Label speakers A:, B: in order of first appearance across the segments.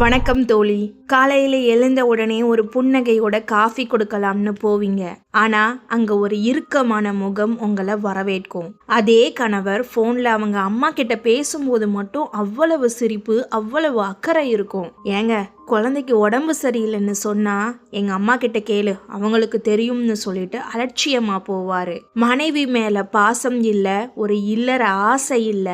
A: வணக்கம் தோழி. காலையில எழுந்த உடனே ஒரு புன்னகையோட காஃபி கொடுக்கலாம்னு போவீங்க. ஆனா அங்க ஒரு இறுக்கமான முகம் உங்களை வரவேற்கும். அதே கணவர் போன்ல அவங்க அம்மா கிட்ட பேசும்போது மட்டும் அவ்வளவு சிரிப்பு, அவ்வளவு அக்கறை இருக்கும். ஏங்க, குழந்தைக்கு உடம்பு சரியில்லைன்னு சொன்னா எங்க அம்மா கிட்ட கேளு, அவங்களுக்கு தெரியும்னு சொல்லிட்டு அலட்சியமா போவாரு. மனைவி மேல பாசம் இல்ல, ஒரு இல்லற ஆசை இல்ல,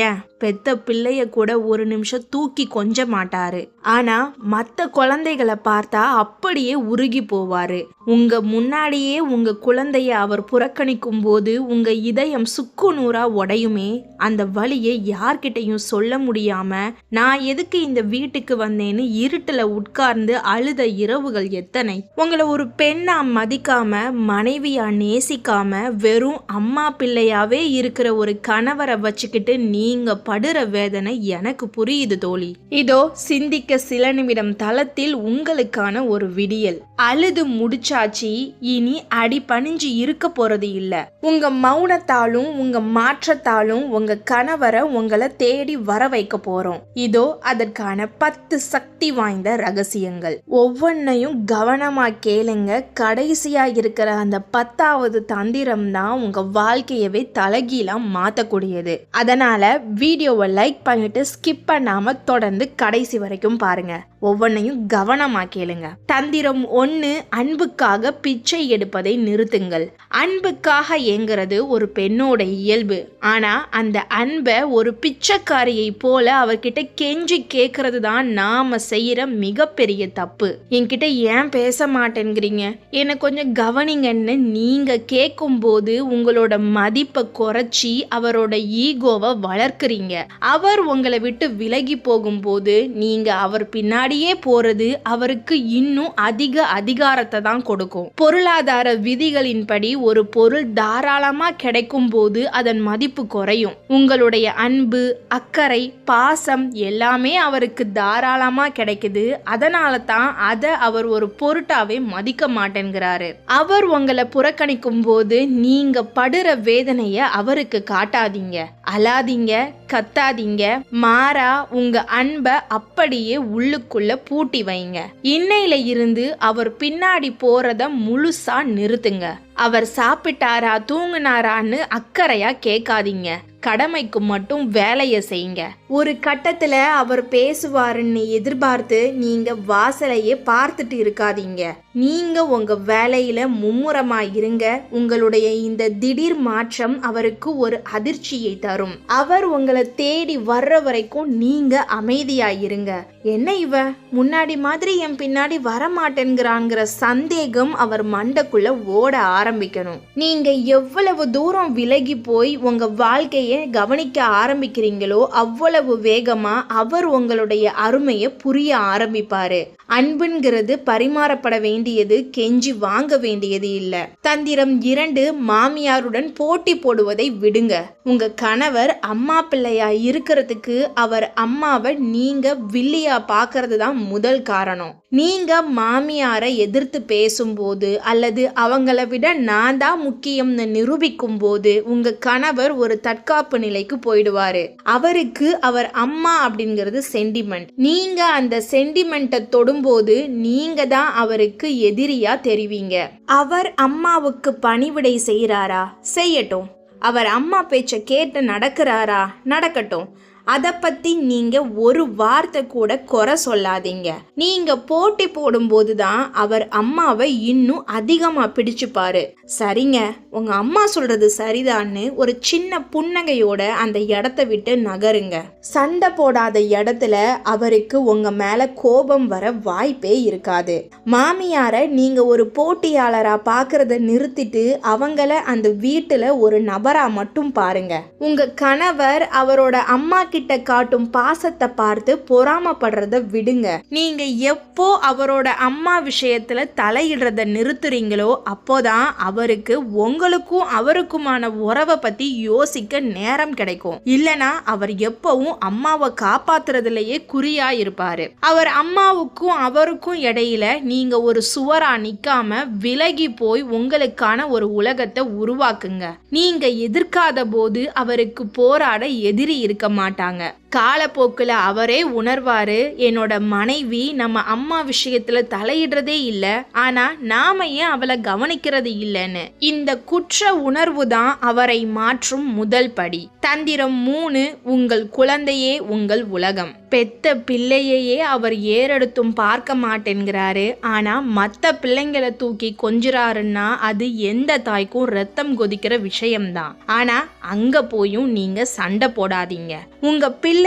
A: ஏன் பெத்த பிள்ளைய கூட ஒரு நிமிஷம் தூக்கி கொஞ்ச மாட்டாரு. ஆனா மத்த குழந்தைகளை பார்த்தா அப்படியே உருகி போவாரு. உங்க முன்னாடியே உங்க குழந்தைய அவர் புறக்கணிக்கும் போது உங்க இதயம் சுக்கு நூறா உடையுமே. அந்த வலியை யார்கிட்டையும் சொல்ல முடியாம நான் எதுக்கு இந்த வீட்டுக்கு வந்தேன்னு இருட்டுல உட்கார்ந்து அழுத இரவுகள் எத்தனை. உங்களை ஒரு பெண்ணா மதிக்காம, மனைவியா நேசிக்காம, வெறும் அம்மா பிள்ளையாவே இருக்கிற ஒரு கணவரை வச்சுக்கிட்டு நீங்க படுற வேதனை எனக்கு புரியுது தோழி. இதோ சிந்திக்க சில நிமிடம் தளத்தில் உங்களுக்கான ஒரு விடியல். அழுது முடிச்சாச்சு, இனி அடி பணிஞ்சு இருக்க போறது இல்ல. உங்க மௌனத்தாலும் உங்க மாற்றத்தாலும் உங்க கணவரை உங்களை தேடி வர வைக்க போறோம். இதோ அதற்கான 10 சக்தி வாய்ந்த ரகசியங்கள். ஒவ்வொன்னையும் கவனமா கேளுங்க. கடைசியா இருக்கிற அந்த 10வது தந்திரம் தான் உங்க வாழ்க்கையவே தலைகீழா மாத்தக்கூடியது. அதனால வீடியோவை லைக் பண்ணிட்டு ஸ்கிப் பண்ணாம தொடர்ந்து கடைசி வரைக்கும் பாருங்க. ஒவ்வொன்னையும் கவனமா கேளுங்க. தந்திரம் 1, அன்புக்காக பிச்சை எடுப்பதை நிறுத்துங்கள். அன்புக்காக ஏங்குறது ஒரு பெண்ணோட இயல்பு. ஆனா அந்த அன்பை ஒரு பிச்சைக்காரியை போல அவர்கிட்ட கெஞ்சி கேட்கறது தான் நாம செய்யற மிகப்பெரிய தப்பு. என்கிட்ட ஏன் பேச மாட்டேங்கிறீங்க, என்னை கொஞ்சம் கவனிங்கன்னு நீங்க கேட்கும் போது உங்களோட மதிப்பை குறைச்சி அவரோட ஈகோவை வளர்க்குறீங்க. அவர் உங்களை விட்டு விலகி போகும்போது நீங்க அவர் பின்னாடியே போறது அவருக்கு இன்னும் அதிக அதிகாரத்தை தான் கொடுக்கும். பொருளாதார விதிகளின்படி ஒரு பொருள் தாராளமா கிடைக்கும் போது அதன் மதிப்பு குறையும். உங்களுடைய அன்பு, அக்கறை, பாசம் எல்லாமே அவருக்கு தாராளமா கிடைக்குது. அதனால தான் அதை அவர் ஒரு பொருட்டாவே மதிக்க மாட்டேங்கிறாரு. அவர் உங்களை புறக்கணிக்கும் போது நீங்க படுற வேதனைய அவருக்கு காட்டாதீங்க. அழாதீங்க, கத்தாதீங்க. மாறா உங்க அன்பை அப்படியே உள்ளுக்குள்ள பூட்டி வைங்க. இன்னையில இருந்து அவர் பின்னாடி போறத முழுசா நிறுத்துங்க. அவர் சாப்பிட்டாரா, தூங்குனாரான்னு அக்கறையா கேட்காதீங்க. கடமைக்கு மட்டும் வேலையை செய்யுங்க. ஒரு கட்டத்துல அவர் பேசுவாருன்னு எதிர்பார்த்து நீங்க வாசலையே பார்த்துட்டு இருக்காதீங்க. நீங்க உங்க வேலையில மும்முரமா இருங்க. உங்களுடைய இந்த திடீர் மாற்றம் அவருக்கு ஒரு அதிர்ச்சியை தரும். அவர் உங்களை தேடி வர்ற வரைக்கும் நீங்க அமைதியா இருங்க. என்ன இவ முன்னாடி மாதிரி என் பின்னாடி வரமாட்டேங்கிறாங்கிற சந்தேகம் அவர் மண்டைக்குள்ள ஓட ஆரம்பிக்கணும். நீங்க எவ்வளவு தூரம் விலகி போய் உங்க வாழ்க்கையை கவனிக்க ஆரம்பிக்கிறீங்களோ அவ்வளவு வேகமா அவர் உங்களுடைய அருமையை புரிய ஆரம்பிப்பாரு. அன்புங்கிறது பரிமாறப்பட வேண்டியது, கெஞ்சி வாங்க வேண்டியது இல்ல. தந்திரம் 2, மாமியாருடன் போட்டி போடுவதை விடுங்க. உங்க கணவர் அம்மா பிள்ளையா இருக்கிறதுக்கு அவர் அம்மாவை நீங்க வில்லியா பாக்குறது தான் முதல் காரணம். நீங்க மாமியாரை எதிர்த்து பேசும்போது அல்லது அவங்கள விட நான் தான் முக்கியம்னு நிரூபிக்கும் போது உங்க கணவர் ஒரு தற்காப்பு நிலைக்கு போயிடுவாரு. அவருக்கு அவர் அம்மா அப்படிங்கிறது சென்டிமெண்ட். நீங்க அந்த சென்டிமெண்ட்டை தொடும்போது நீங்க தான் அவருக்கு எதிரியா தெரிவீங்க. அவர் அம்மாவுக்கு பணிவிடை செய்யறாரா, செய்யட்டும். அவர் அம்மா பேச்சை கேட்டு நடக்கிறாரா, நடக்கட்டும். அதை பத்தி நீங்க ஒரு வார்த்தை கூட குறை சொல்லாதீங்க. நீங்க போட்டி போடும்போது தான் அவர் அம்மாவை இன்னும் அதிகமா பிடிச்சுப்பாரு. சரிங்க, உங்க அம்மா சொல்றது சரிதான்னு ஒரு சின்ன புன்னகையோட அந்த இடத்த விட்டு நகருங்க. சண்டை போடாத இடத்துல அவருக்கு உங்க மேல கோபம் வர வாய்ப்பே இருக்காது. மாமியாரை நீங்க ஒரு போட்டியாளரா பாக்குறத நிறுத்திட்டு அவங்கள அந்த வீட்டுல ஒரு நபரா மட்டும் பாருங்க. உங்க கணவர் அவரோட அம்மா கிட்ட காட்டும் பாசத்தை பார்த்து பொறாமப்படுறத விடுங்க. நீங்க எப்போ அவரோட அம்மா விஷயத்துல தலையிடுறத நிறுத்துறீங்களோ அப்போதான் அவருக்கு உங்களுக்கும் அவருக்குமான உறவை பத்தி யோசிக்க நேரம் கிடைக்கும். இல்லனா அவர் எப்பவும் அம்மாவை காப்பாத்துறதுலயே குறியா இருப்பாரு. அவர் அம்மாவுக்கும் அவருக்கும் இடையில நீங்க ஒரு சுவரா நிக்காம விலகி போய் உங்களுக்கான ஒரு உலகத்தை உருவாக்குங்க. நீங்க எதிர்க்காத போது அவருக்கு போராட எதிரி இருக்க மாட்டார். மாட்டாங்க. காலப்போக்குல அவரே உணர்வாரு, என்னோட மனைவி நம்ம அம்மா விஷயத்துல தலையிடுறதே இல்ல, ஆனா நாம ஏன் அவளை கவனிக்கிறது இல்லைன்னு. இந்த குற்ற உணர்வு தான் அவரை மாற்றும் முதல் படி. தந்திரம் 3, உங்கள் குழந்தையே உங்கள் உலகம். பெத்த பிள்ளையையே அவர் ஏறெடுத்தும் பார்க்க மாட்டேங்கிறாரு, ஆனா மத்த பிள்ளைங்களை தூக்கி கொஞ்சுறாருன்னா அது எந்த தாய்க்கும் ரத்தம் கொதிக்கிற விஷயம்தான். ஆனா அங்க போயும் நீங்க சண்டை போடாதீங்க. உங்க பிள்ளைய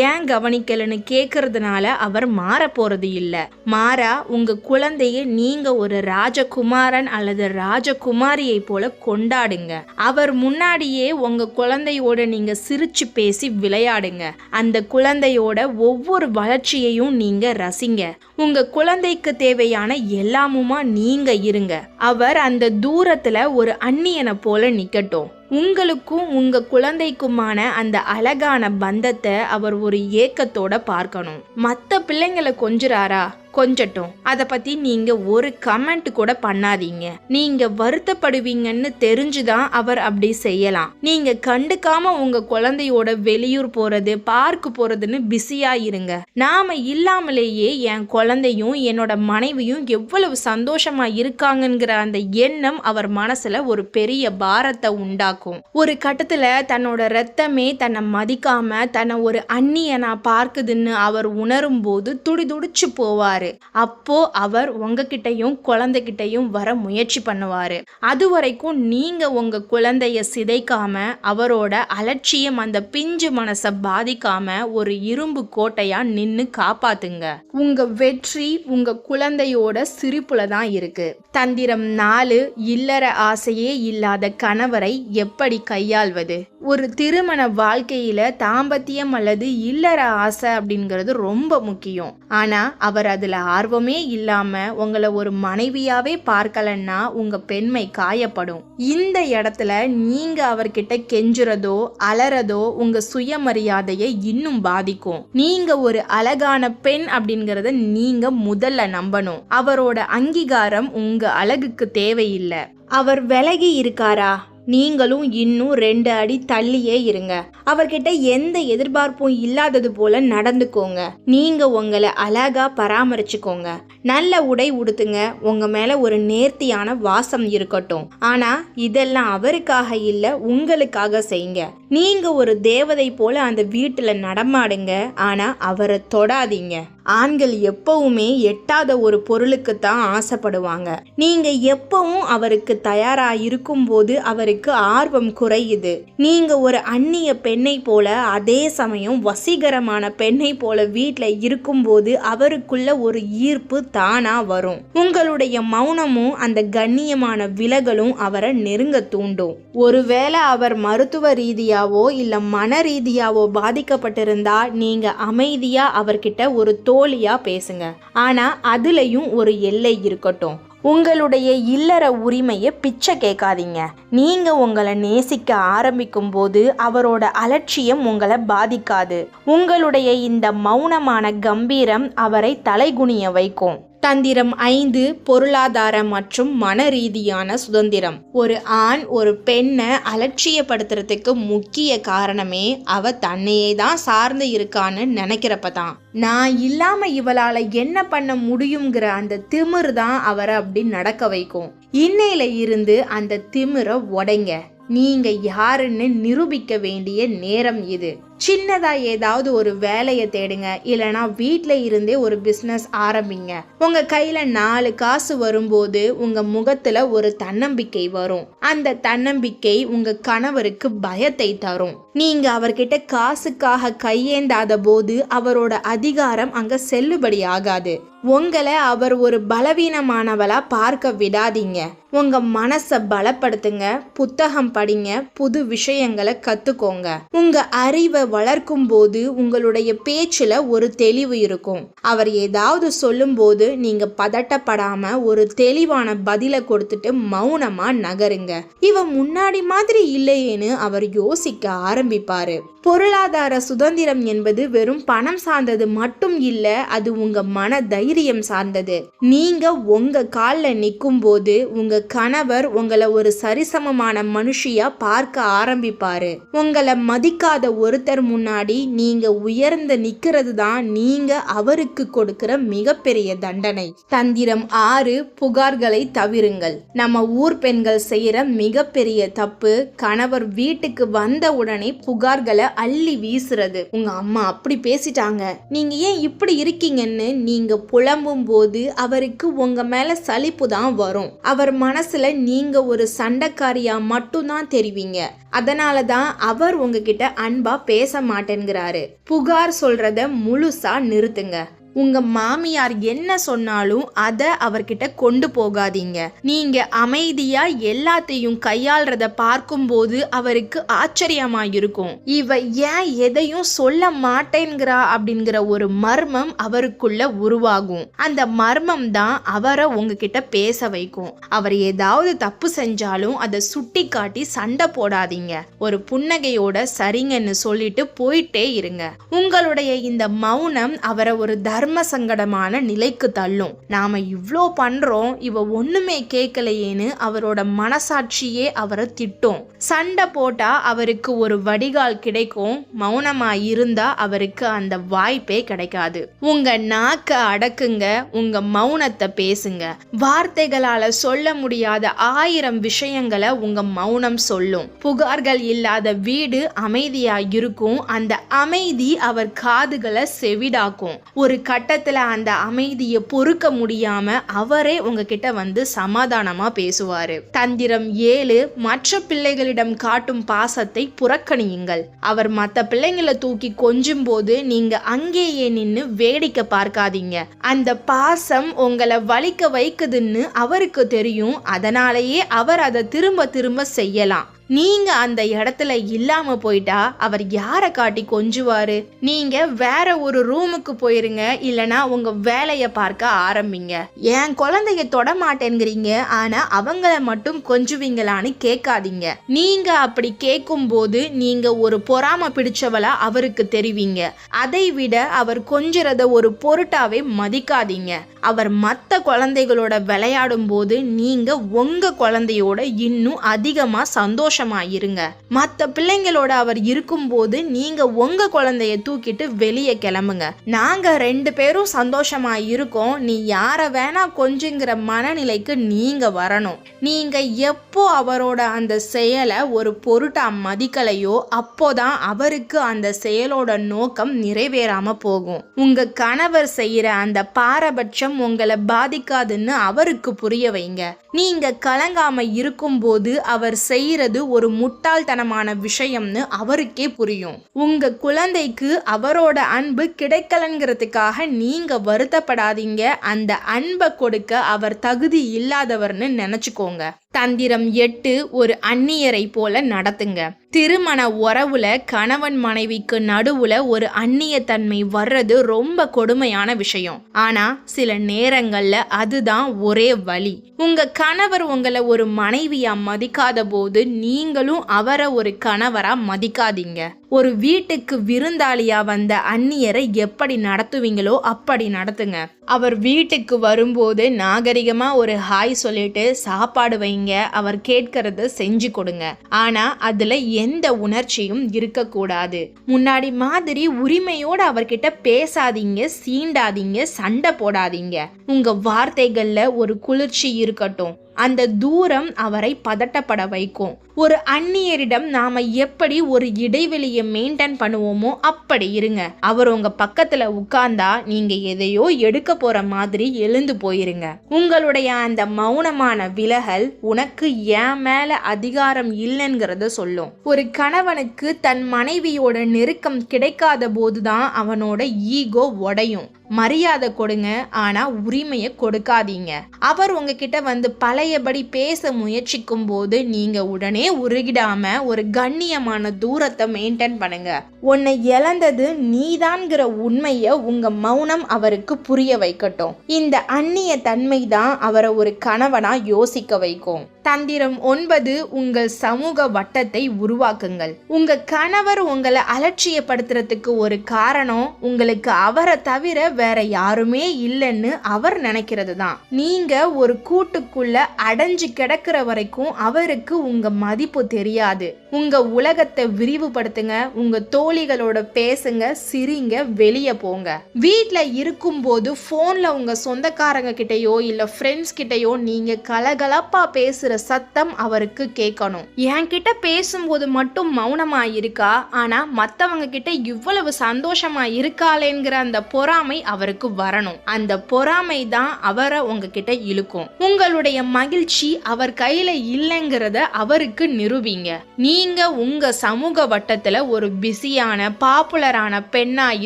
A: ஏன் கவனிக்கலன்னு கேக்குறதுனால அவர் மாற போறது இல்ல. மாறா உங்க குழந்தைய நீங்க ஒரு ராஜகுமாரன் அல்லது ராஜகுமாரியை போல கொண்டாடுங்க. அவர் முன்னாடியே உங்க குழந்தையோட நீங்க சிரிச்சு பேசி விளையாடுங்க. அந்த குழந்தையோட ஒவ்வொரு வளர்ச்சியையும் நீங்க ரசிங்க. உங்க குழந்தைக்கு தேவையான எல்லாமுமா நீங்க இருங்க. அவர் அந்த தூரத்துல ஒரு அந்நியனை போல நிக்கட்டும். உங்களுக்கும் உங்க குழந்தைக்குமான அந்த அழகான பந்தத்தை அவர் ஒரு ஏக்கத்தோட பார்க்கணும். மற்ற பிள்ளைங்களை கொஞ்சுறாரா, கொஞ்சட்டும். அதை பத்தி நீங்க ஒரு கமெண்ட் கூட பண்ணாதீங்க. நீங்க வருத்தப்படுவீங்கன்னு தெரிஞ்சுதான் அவர் அப்படி செய்யலாம். நீங்க கண்டுக்காம உங்க குழந்தையோட வெளியூர் போறது, பார்க்கு போறதுன்னு பிஸியா இருங்க. நாம இல்லாமலேயே என் குழந்தையும் என்னோட மனைவியும் எவ்வளவு சந்தோஷமா இருக்காங்கங்கிற அந்த எண்ணம் அவர் மனசுல ஒரு பெரிய பாரத்தை உண்டாக்கும். ஒரு கட்டத்துல தன்னோட ரத்தமே தன்னை மதிக்காம தன்னை ஒரு அந்நியனா பார்க்குதுன்னு அவர் உணரும் போது துடிதுடிச்சு போவாரு. அப்போ அவர் உங்ககிட்டையும் குழந்தைகிட்டையும் வர முயற்சி பண்ணுவாரு. அது வரைக்கும் நீங்க உங்க குழந்தைய சிதைக்காம அவரோட அலட்சியம் அந்த பிஞ்சு மனசை பாதிக்காம ஒரு இரும்பு கோட்டையா நின்னு காப்பாத்துங்க. உங்க வெற்றி உங்க குழந்தையோட சிரிப்புல தான் இருக்கு. தந்திரம் 4, இல்லற ஆசையே இல்லாத கணவரை எப்படி கையாள்வது. ஒரு திருமண வாழ்க்கையில தாம்பத்தியம் அல்லது இல்லற ஆசை அப்படிங்கிறது ரொம்ப முக்கியம். ஆனா அவர் அதுல ஆர்வமே இல்லாம உங்களை ஒரு மனைவியாவே பார்க்கலன்னா உங்க பெண்மை காயப்படும். இந்த இடத்துல நீங்க அவர்கிட்ட கெஞ்சுறதோ அலறதோ உங்க சுயமரியாதையை இன்னும் பாதிக்கும். நீங்க ஒரு அழகான பெண் அப்படிங்கறத நீங்க முதல்ல நம்பணும். அவரோட அங்கீகாரம் உங்க அழகுக்கு தேவையில்லை. அவர் விலகி இருக்காரா, நீங்களும் இன்னும் 2 அடி தள்ளியே இருங்க. அவர்கிட்ட எந்த எதிர்பார்ப்பும் இல்லாதது போல நடந்துக்கோங்க. நீங்க உங்களை அழகா பராமரிச்சுக்கோங்க. நல்ல உடை உடுத்துங்க. உங்க மேல ஒரு நேர்த்தியான வாசம் இருக்கட்டும். ஆனா இதெல்லாம் அவருக்காக இல்ல, உங்களுக்காக செய்யுங்க. நீங்க ஒரு தேவதை போல அந்த வீட்டுல நடமாடுங்க. ஆனா அவரை தொடாதீங்க. ஆண்கள் எப்பவுமே எட்டாத ஒரு பொருளுக்கு தான் ஆசைப்படுவாங்க. நீங்க எப்பவும் அவருக்கு தயாரா இருக்கும் போது அவருக்கு ஆர்வம் குறையுது. நீங்க ஒரு அந்நிய பெண்ணை போல அதே சமயம் வசீகரமான பெண்ணை போல வீட்டுல இருக்கும் போது அவருக்குள்ள ஒரு ஈர்ப்பு தானா வரும். உங்களுடைய மௌனமும் அந்த கண்ணியமான விலகலும் அவரை நெருங்க தூண்டும். ஒருவேளை அவர் மருத்துவ ரீதியாவோ இல்ல மன ரீதியாவோ பாதிக்கப்பட்டிருந்தா நீங்க அமைதியா அவர்கிட்ட ஒரு தோழியா பேசுங்க. ஆனா அதுலயும் ஒரு எல்லை இருக்கட்டும். உங்களுடைய இல்லற உரிமையை பிச்சை கேட்காதீங்க. நீங்க உங்களை நேசிக்க ஆரம்பிக்கும் போது அவரோட அலட்சியம் உங்களை பாதிக்காது. உங்களுடைய இந்த மௌனமான கம்பீரம் அவரை தலைகுனிய வைக்கும். தந்திரம் 5, பொருளாதார மற்றும் மன ரீதியான சுதந்திரம். ஒரு ஆண் ஒரு பெண்ணை அலட்சியப்படுத்துறதுக்கு முக்கிய காரணமே அவ தன்னையே தான் சார்ந்து இருக்கான்னு நினைக்கிறப்பதான். நான் இல்லாம இவளால என்ன பண்ண முடியுங்கிற அந்த திமிரு தான் அவரை அப்படி நடக்க வைக்கும். இன்னையில இருந்து அந்த திமிரை உடைங்க. நீங்க யாருன்னு நிரூபிக்க வேண்டிய நேரம் இது. சின்னதா ஏதாவது ஒரு வேலையை தேடுங்க. இல்லைனா வீட்டில இருந்தே ஒரு பிஸ்னஸ் ஆரம்பிங்க. உங்க கையில 4 காசு வரும்போது உங்க முகத்துல ஒரு தன்னம்பிக்கை வரும். அந்த தன்னம்பிக்கை உங்க கணவருக்கு பயத்தை தரும். நீங்க அவர்கிட்ட காசுக்காக கையேந்தாத போது அவரோட அதிகாரம் அங்க செல்லுபடி ஆகாது. உங்களை அவர் ஒரு பலவீனமானவளா பார்க்க விடாதீங்க. உங்க மனசை பலப்படுத்துங்க. புத்தகம் படிங்க. புது விஷயங்களை கத்துக்கோங்க. உங்க அறிவை வளர்க்கும் போது உங்களுடைய பேச்சுல ஒரு தெளிவு இருக்கும். அவர் ஏதாவது சொல்லும் போது நீங்க பதட்டப்படாம ஒரு தெளிவான பதிலை கொடுத்துட்டு மௌனமா நகருங்க. இவ முன்னாடி மாதிரி இல்லையேன்னு அவர் யோசிக்க ஆரம்பிப்பாரு. பொருளாதார சுதந்திரம் என்பது வெறும் பணம் சார்ந்தது மட்டும் இல்ல, அது உங்க மன தைரியம் சார்ந்தது. நீங்க உங்க காலில் நிற்கும் போது உங்க கணவர் உங்களை ஒரு சரிசமமான மனுஷியா பார்க்க ஆரம்பிப்பாரு. உங்களை மதிக்காத ஒருத்தர் சிலர் முன்னாடி நீங்க உயர்ந்து நிக்கிறது தான் நீங்க அவருக்கு கொடுக்கிற மிகப்பெரிய தண்டனை. தந்திரம் 6, புகார்களை தவிருங்கள். நம்ம ஊர் பெண்கள் செய்யற மிகப்பெரிய தப்பு, கணவர் வீட்டுக்கு வந்த உடனே புகார்களை அள்ளி வீசுறது. உங்க அம்மா அப்படி பேசிட்டாங்க, நீங்க ஏன் இப்படி இருக்கீங்கன்னு நீங்க புலம்பும் போது அவருக்கு உங்க மேல சலிப்பு தான் வரும். அவர் மனசுல நீங்க ஒரு சண்டைக்காரியா மட்டும்தான் தெரிவிங்க. அதனாலதான் அவர் உங்ககிட்ட அன்பா பேச மாட்டேங்கிறாரு. புகார் சொல்றத முழுசா நிறுத்துங்க. உங்க மாமியார் என்ன சொன்னாலும் அதை அவர்கிட்ட கொண்டு போகாதீங்க. நீங்க அமைதியா எல்லாத்தையும் கையாள்றத பார்க்கும்போது அவருக்கு ஆச்சரியமா இருக்கும். இவ ஏன் எதையும் சொல்ல மாட்டேங்கிறா அப்படிங்கிற ஒரு மர்மம் அவருக்குள்ள உருவாகும். அந்த மர்மம் தான் அவரை உங்ககிட்ட பேச வைக்கும். அவர் ஏதாவது தப்பு செஞ்சாலும் அதை சுட்டி காட்டி சண்டை போடாதீங்க. ஒரு புன்னகையோட சரிங்கன்னு சொல்லிட்டு போயிட்டே இருங்க. உங்களுடைய இந்த மௌனம் அவரை ஒரு தர்ம சங்கடமான நிலைக்கு தள்ளும். நாம இவ்ளோ பண்றோம், இவ ஒண்ணுமே கேட்கலையேன்னு அவரோட மனசாட்சியே அவரை திட்டும். சண்டை போட்டா அவருக்கு ஒரு வடிகால் கிடைக்கும், மௌனமா இருந்தா அவருக்கு அந்த வாய்ப்பே கிடைக்காது. உங்க நாக்க அடக்குங்க, உங்க மௌனத்தை பேசுங்க. வார்த்தைகளால சொல்ல முடியாத 1000 விஷயங்களை உங்க மௌனம் சொல்லும். புகார்கள் இல்லாத வீடு அமைதியா இருக்கும். அந்த அமைதி அவர் காதுகளை செவிடாக்கும். ஒரு கட்டத்துல அந்த அமைதியை பொறுக்க முடியாம அவரே உங்ககிட்ட வந்து சமாதானமா பேசுவாரு. தந்திரம் 7, மற்ற பிள்ளைகளிடம் காட்டும் பாசத்தை புறக்கணியுங்கள். அவர் மற்ற பிள்ளைங்களை தூக்கி கொஞ்சும் போது நீங்க அங்கேயே நின்னு வேடிக்கை பார்க்காதீங்க. அந்த பாசம் உங்களை வலிக்க வைக்குதுன்னு அவருக்கு தெரியும். அதனாலேயே அவர் அதை திரும்ப திரும்ப செய்யலாம். நீங்க அந்த இடத்துல இல்லாம போயிட்டா அவர் யாரை காட்டி கொஞ்சுவாரு? நீங்க வேற ஒரு ரூமுக்கு போயிருங்க, இல்லனா உங்க வேலைய பார்க்க ஆரம்பிங்க. என் குழந்தைய தொட மாட்டேங்கிறீங்க, ஆனா அவங்கள மட்டும் கொஞ்சுவீங்களான்னு கேட்காதீங்க. நீங்க அப்படி கேட்கும் போது நீங்க ஒரு பொறாம பிடிச்சவளா அவருக்கு தெரிவிங்க. அதை விட அவர் கொஞ்சறத ஒரு பொருட்டாவே மதிக்காதீங்க. அவர் மற்ற குழந்தைகளோட விளையாடும் போது நீங்க உங்க குழந்தையோட இன்னும் அதிகமா சந்தோஷமா இருங்க. மற்ற பிள்ளைங்களோட அவர் இருக்கும் போது நீங்க உங்க குழந்தைய தூக்கிட்டு வெளியே கிளம்புங்க. நாங்க 2 பேரும் சந்தோஷமா இருக்கோம், நீ யார வேணா கொஞ்சுங்கிற மனநிலைக்கு நீங்க வரணும். நீங்க எப்போ அவரோட அந்த செயலை ஒரு பொருட்டா மதிக்கலையோ அப்போதான் அவருக்கு அந்த செயலோட நோக்கம் நிறைவேறாம போகும். உங்க கணவர் செய்யற அந்த பாரபட்சம் உங்களை பாதிக்காதுன்னு அவருக்கு புரிய வைங்க. நீங்க கலங்காம இருக்கும் போது அவர் செய்யறது ஒரு முட்டாள்தனமான விஷயம்னு அவருக்கே புரியும். உங்க குழந்தைக்கு அவரோட அன்பு கிடைக்கலங்கிறதுக்காக நீங்க வருத்தப்படாதீங்க. அந்த அன்பை கொடுக்க அவர் தகுதி இல்லாதவர்னு நினைச்சுக்கோங்க. தந்திரம் 8, ஒரு அந்நியரை போல நடத்துங்க. திருமண உறவுல கணவன் மனைவிக்கு நடுவுல ஒரு அந்நியத்தன்மை வர்றது ரொம்ப கொடுமையான விஷயம். ஆனா சில நேரங்கள்ல அதுதான் ஒரே வழி. உங்க கணவர் உங்களை ஒரு மனைவியா மதிக்காத போது நீங்களும் அவரை ஒரு கணவரா மதிக்காதீங்க. ஒரு வீட்டுக்கு விருந்தாளியா வந்த அந்நியரை எப்படி நடத்துவீங்களோ அப்படி நடத்துங்க. அவர் வீட்டுக்கு வரும்போது நாகரிகமா ஒரு ஹாய் சொல்லிட்டு சாப்பாடு வைங்க. அவர் கேட்கறத செஞ்சு கொடுங்க. ஆனா அதுல எந்த உணர்ச்சியும் இருக்கக்கூடாது. முன்னாடி மாதிரி உரிமையோட அவர்கிட்ட பேசாதீங்க, சீண்டாதீங்க, சண்டை போடாதீங்க. உங்க வார்த்தைகள்ல ஒரு குளிர்ச்சி இருக்கட்டும். அந்த தூரம் அவரை பதட்டப்பட வைக்கும். ஒரு அந்நியரிடம் நாம எப்படி ஒரு இடைவெளியை மெயின்டைன் பண்ணுவோமோ அப்படி இருங்க. அவர் உங்க பக்கத்துல உட்கார்ந்தா நீங்க எதையோ எடுக்க போற மாதிரி எழுந்து போயிருங்க. உங்களுடைய அந்த மௌனமான விலகல் உனக்கு என் மேல அதிகாரம் இல்லைங்கிறத சொல்லும். ஒரு கணவனுக்கு தன் மனைவியோட நெருக்கம் கிடைக்காத போதுதான் அவனோட ஈகோ உடையும். மரியாதை கொடுங்க, ஆனா உரிமையை கொடுக்காதீங்க. அவர் உங்ககிட்ட வந்து பழையபடி பேச முயற்சிக்கும் போது நீங்க உடனே உருகிடாம ஒரு கண்ணியமான தூரத்தை மெயின்டைன் பண்ணுங்க. உன்னை இழந்தது நீதான்கிற உண்மையை உங்க மௌனம் அவருக்கு புரிய வைக்கட்டும். இந்த அந்நிய தன்மை தான் அவரை ஒரு கணவனா யோசிக்க வைக்கும். தந்திரம் 9, உங்கள் சமூக வட்டத்தை உருவாக்குங்கள். உங்க கணவர் உங்களை அலட்சியப்படுத்துறதுக்கு ஒரு காரணம் உங்களுக்கு அவரை தவிர வேற யாருமே இல்லைன்னு அவர் நினைக்கிறது தான். நீங்க ஒரு கூட்டுக்குள்ள அடைஞ்சு கிடக்கிற வரைக்கும் அவருக்கு உங்க மதிப்பு தெரியாது. உங்க உலகத்தை விரிவுபடுத்துங்க, உங்க தோழிகளோட பேசுங்க, சிரிங்க, வெளியே போங்க. வீட்ல இருக்கும்போது போன்ல உங்க சொந்தக்காரங்க கிட்டயோ இல்ல ஃப்ரெண்ட்ஸ் கிட்டயோ நீங்க கலகலப்பா பேசுற சத்தம் அவருக்கு கேட்கணும். என்கிட்ட பேசும்போது மட்டும் மௌனமா இருக்கா, ஆனா மத்தவங்க கிட்ட இவ்வளவு சந்தோஷமா இருக்காளேங்கிற அந்த பொறாமை அவருக்கு வரணும். அந்த பொறாமை தான் அவரை உங்ககிட்ட இழுக்கும். உங்களுடைய மகிழ்ச்சி அவர் கையில இல்லைங்கிறத அவருக்கு நிரூபிங்க. நீங்க உங்க சமூக வட்டத்துல ஒரு பிஸியான பாப்புலரான பெண்ணா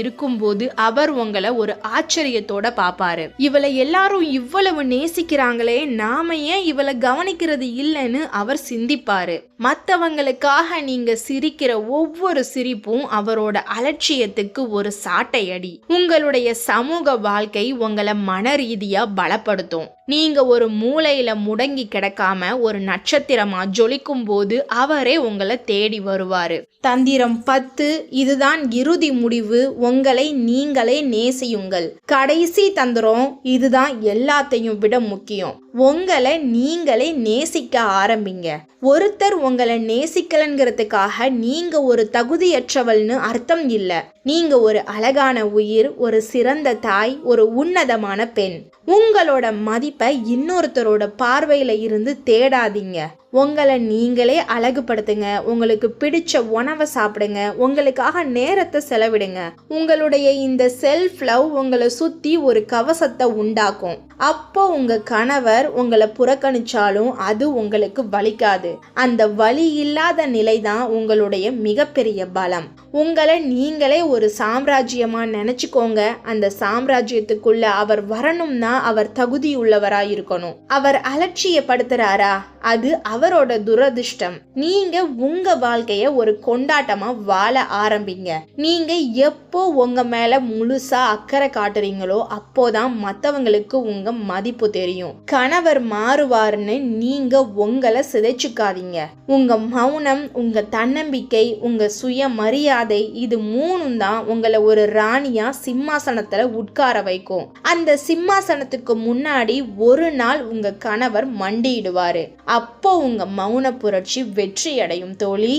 A: இருக்கும்போது அவர் உங்களை ஒரு ஆச்சரியத்தோட பாப்பாரு. இவளை எல்லாரும் இவ்வளவு நேசிக்கிறாங்களே, நாம ஏன் இவளை கவனிக்கிறது இல்லைன்னு அவர் சிந்திப்பாரு. மற்றவங்களுக்காக நீங்க சிரிக்கிற ஒவ்வொரு சிரிப்பும் அவரோட அலட்சியத்துக்கு ஒரு சாட்டை அடி. உங்களுடைய சமூக வாழ்க்கை உங்களை மன ரீதியா பலப்படுத்தும். நீங்க ஒரு மூலையில முடங்கி கிடக்காம ஒரு நட்சத்திரமா ஜொலிக்கும் போது அவரே உங்களை தேடி வருவாரு. தந்திரம் 10, இதுதான் இறுதி முடிவு. உங்களை நீங்களே நேசியுங்கள். கடைசி தந்திரம் இதுதான் எல்லாத்தையும் விட முக்கியம். உங்களை நீங்களே நேசிக்க ஆரம்பிங்க. ஒருத்தர் உங்களை நேசிக்கலங்கிறதுக்காக நீங்க ஒரு தகுதியற்றவள்னு அர்த்தம் இல்ல. நீங்க ஒரு அழகான உயிர், ஒரு சிறந்த தாய், ஒரு உன்னதமான பெண். உங்களோட மதிப்பை இன்னொருத்தரோட பார்வையில இருந்து தேடாதீங்க. உங்களை நீங்களே அழகுபடுத்துங்க. உங்களுக்கு பிடிச்ச உணவை சாப்பிடுங்க. உங்களுக்காக நேரத்தை செலவிடுங்க. உங்களுடைய இந்த செல்ஃப் லவ் உங்களை சுத்தி ஒரு கவசத்தை உண்டாக்கும். அப்போ உங்க கணவர் உங்களை புறக்கணிச்சாலும் அது உங்களுக்கு வலிக்காது. அந்த வலி இல்லாத நிலைதான் உங்களுடைய மிகப்பெரிய பலம். உங்களை நீங்களே ஒரு சாம்ராஜ்யமா நினைச்சுக்கோங்க. அந்த சாம்ராஜ்யத்துக்குள்ள அவர் வரணும்னா அவர் தகுதியுள்ளவரா இருக்கணும். அவர் அலட்சியப்படுத்துறாரா, அது அவரோட துரதிர்ஷ்டம். நீங்க உங்க வாழ்க்கைய ஒரு கொண்டாட்டமா வாழ ஆரம்பிங்க. நீங்க எப்போ உங்க மேல முழுசா அக்கறை காட்டுறீங்களோ அப்போதான் மத்தவங்களுக்கு உங்க மதிப்பு தெரியும். கணவர் மாறுவார்னு நீங்க உங்களை சிதைச்சுக்காதீங்க. உங்க மௌனம், உங்க தன்னம்பிக்கை, உங்க சுய மரியாதை, இது மூணும் தான் உங்களை ஒரு ராணியா சிம்மாசனத்துல உட்கார வைக்கும். அந்த சிம்மாசனத்துக்கு முன்னாடி ஒரு நாள் உங்க கணவர் மண்டியிடுவாரு. அப்போ உங்க மௌன புரட்சி வெற்றி அடையும் தோழி.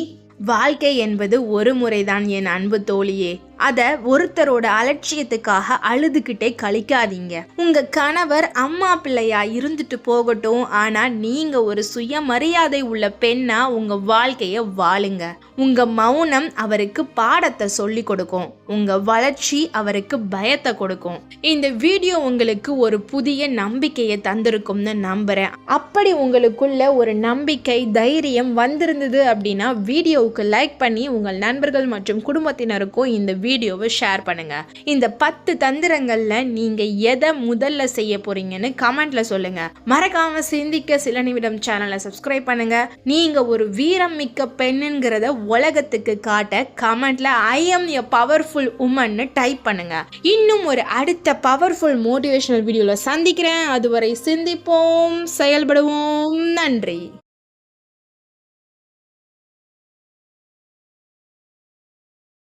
A: வாழ்க்கை என்பது ஒரு முறைதான் என் அன்பு தோழியே. அதை ஒருத்தரோட அலட்சியத்துக்காக அழுதுகிட்டே கழிக்காதீங்க. உங்க கணவர் அம்மா பிள்ளையா இருந்துட்டு போகட்டும், ஆனா நீங்க ஒரு சுயமரியாதை உள்ள பெண்ணா உங்க வாழ்க்கைய வாழுங்க. உங்க மௌனம் அவருக்கு பாடத்தை சொல்லி கொடுக்கும். உங்க வளர்ச்சி அவருக்கு பயத்தை கொடுக்கும். இந்த வீடியோ உங்களுக்கு ஒரு புதிய நம்பிக்கையை தந்திருக்கும்னு நம்புறேன். அப்படி உங்களுக்குள்ள ஒரு நம்பிக்கை, தைரியம் வந்திருந்தது அப்படின்னா வீடியோவுக்கு லைக் பண்ணி உங்கள் நண்பர்கள் மற்றும் குடும்பத்தினருக்கும் இந்த வீடியோவை ஷேர் பண்ணுங்க. இந்த 10 தந்திரங்கள்ல நீங்க எதை முதல்ல செய்ய போறீங்கன்னு கமெண்ட்ல சொல்லுங்க. மறக்காம சிந்திக்க சில நிமிடம் சேனலை சப்ஸ்கிரைப் பண்ணுங்க. நீங்க ஒரு வீரம் மிக்க பெண்ணுங்கிறத உலகத்துக்கு காட்ட கமெண்ட்ல ஐ எம் எ பவர்ஃபுல் உமன்னு டைப் பண்ணுங்க. இன்னும் ஒரு அடுத்த பவர்ஃபுல் மோட்டிவேஷனல் வீடியோல சந்திக்கிறேன். அதுவரை சிந்திப்போம், செயல்படுவோம். நன்றி.